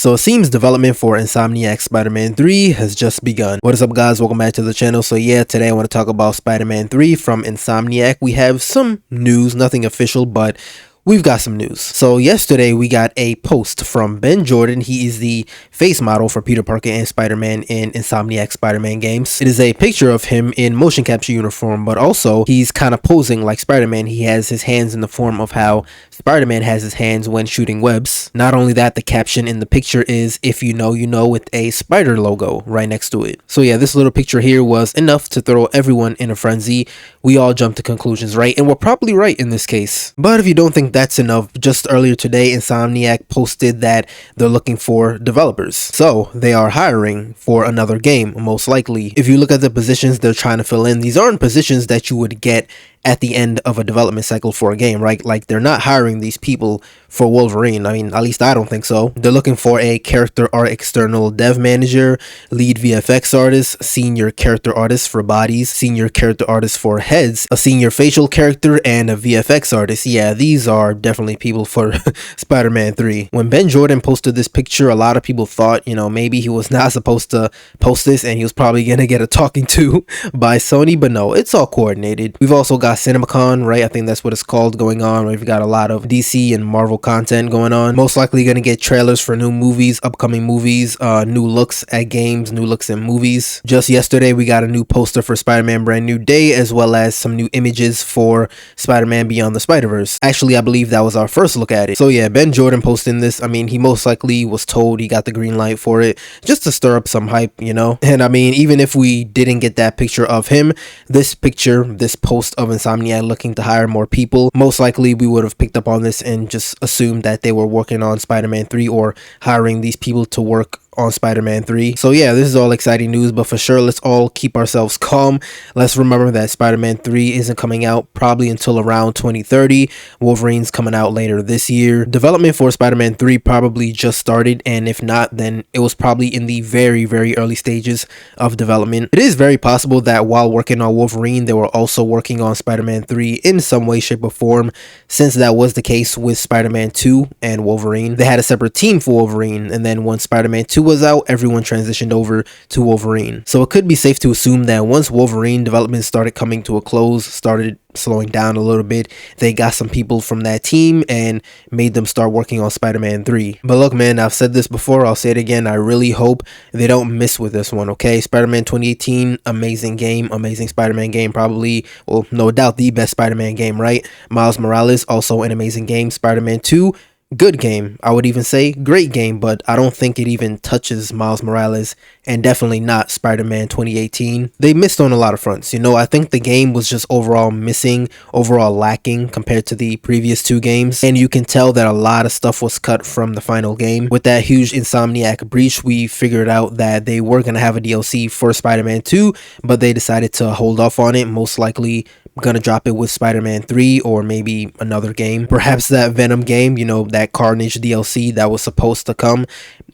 So it seems development for Insomniac Spider-Man 3 has just begun. What is up, guys? Welcome back to the channel. So yeah, today I want to talk about Spider-Man 3 from Insomniac. We have some news, nothing official, but we've got some news. So yesterday we got a post from Ben Jordan. He is the face model for Peter Parker and Spider-Man in Insomniac Spider-Man games. It is a picture of him in motion capture uniform, but also he's kind of posing like Spider-Man. He has his hands in the form of how Spider-Man has his hands when shooting webs. Not only that, the caption in the picture is "If you know, you know," with a spider logo right next to it. So yeah, this little picture here was enough to throw everyone in a frenzy. We all jumped to conclusions, right? And we're probably right in this case. But if you don't think that's enough, just earlier today, Insomniac posted that they're looking for developers. So they are hiring for another game, most likely. If you look at the positions they're trying to fill in, these aren't positions that you would get at the end of a development cycle for a game, right? Like, they're not hiring these people for Wolverine. I mean, at least I don't think so. They're looking for a character art external dev manager, lead VFX artist, senior character artist for bodies, senior character artist for heads, a senior facial character, and a VFX artist. Yeah, these are definitely people for Spider-Man 3. When Ben Jordan posted this picture, a lot of people thought, you know, maybe he was not supposed to post this and he was probably gonna get a talking to by Sony, but no, it's all coordinated. We've also got CinemaCon, right? I think that's what it's called, going on. We've got a lot of DC and Marvel content going on. Most likely going to get trailers for new movies, upcoming movies, new looks at games, new looks at movies. Just yesterday, we got a new poster for Spider-Man Brand New Day, as well as some new images for Spider-Man Beyond the Spider-Verse. Actually, I believe that was our first look at it. So yeah, Ben Jordan posting this. I mean, he most likely was told he got the green light for it, just to stir up some hype, you know? And I mean, even if we didn't get that picture of him, this picture, this post of Insomniac looking to hire more people, most likely we would have picked up on this and just assumed that they were working on Spider-Man 3 or hiring these people to work on Spider-Man 3. So yeah, this is all exciting news, but for sure, let's all keep ourselves calm. Let's remember that Spider-Man 3 isn't coming out probably until around 2030. Wolverine's coming out later this year. Development for Spider-Man 3 probably just started, and if not, then it was probably in the very, very early stages of development. It is very possible that while working on Wolverine, they were also working on Spider-Man 3 in some way, shape, or form, since that was the case with Spider-Man 2 and Wolverine. They had a separate team for Wolverine, and then once Spider-Man 2 was out, everyone transitioned over to Wolverine. So it could be safe to assume that once Wolverine development started coming to a close, started slowing down a little bit, they got some people from that team and made them start working on Spider-Man 3. But look, man, I've said this before, I'll say it again, I really hope they don't miss with this one, okay? Spider-Man 2018, amazing game, amazing Spider-Man game, probably, well, no doubt the best Spider-Man game, right? Miles Morales, also an amazing game. Spider-Man 2, good game. I would even say great game, but I don't think it even touches Miles Morales, and definitely not Spider-Man 2018. They missed on a lot of fronts. You know, I think the game was just overall missing, overall lacking compared to the previous two games, and you can tell that a lot of stuff was cut from the final game. With that huge Insomniac breach, we figured out that they were going to have a DLC for Spider-Man 2, but they decided to hold off on it, most likely gonna drop it with Spider-Man 3 or maybe another game. Perhaps that Venom game, you know, that Carnage DLC that was supposed to come.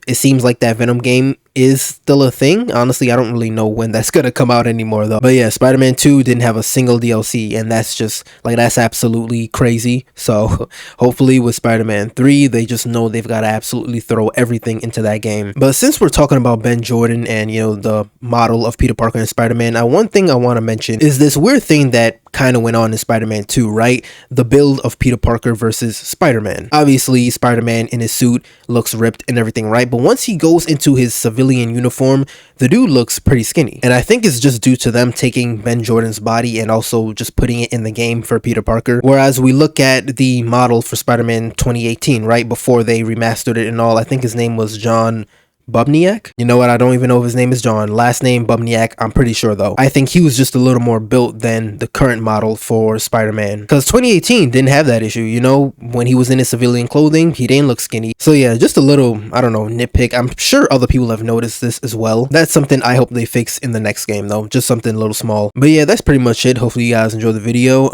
It seems like that Venom game is still a thing. Honestly, I don't really know when that's gonna come out anymore though. But yeah, Spider-Man 2 didn't have a single DLC, and that's just like, that's absolutely crazy. So hopefully with Spider-Man 3, they just know they've got to absolutely throw everything into that game. But since we're talking about Ben Jordan and, you know, the model of Peter Parker and Spider-Man, one thing I want to mention is this weird thing that kind of went on in Spider-Man 2, right? The build of Peter Parker versus Spider-Man. Obviously, Spider-Man in his suit looks ripped and everything, right? But once he goes into his civilian uniform, the dude looks pretty skinny. And I think it's just due to them taking Ben Jordan's body and also just putting it in the game for Peter Parker. Whereas we look at the model for Spider-Man 2018, right? Before they remastered it and all, I think his name was John Bubniak? You know what? I don't even know if his name is John. Last name Bubniak, I'm pretty sure though. I think he was just a little more built than the current model for Spider-Man. Because 2018 didn't have that issue, you know? When he was in his civilian clothing, he didn't look skinny. So yeah, just a little, I don't know, nitpick. I'm sure other people have noticed this as well. That's something I hope they fix in the next game though. Just something a little small. But yeah, that's pretty much it. Hopefully you guys enjoyed the video.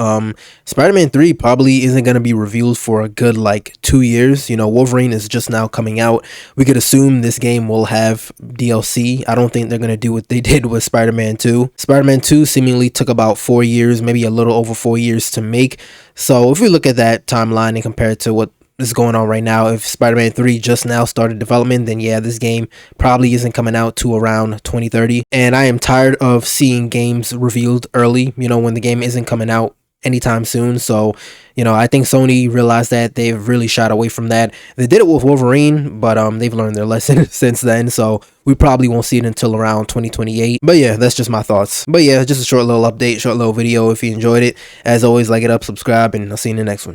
Spider-Man 3 probably isn't going to be revealed for a good like 2 years. You know, Wolverine is just now coming out. We could assume this game will have DLC. I don't think they're going to do what they did with Spider-Man 2. Spider-Man 2 seemingly took about 4 years, maybe a little over 4 years to make. So if we look at that timeline and compare it to what is going on right now. If Spider-Man 3 just now started development, then yeah, this game probably isn't coming out to around 2030. And I am tired of seeing games revealed early, you know, when the game isn't coming out anytime soon. So, you know, I think Sony realized that they've really shied away from that. They did it with Wolverine, but they've learned their lesson since then. So we probably won't see it until around 2028. But yeah, that's just my thoughts. But yeah, just a short little update, short little video. If you enjoyed it, as always, like it up, subscribe, and I'll see you in the next one.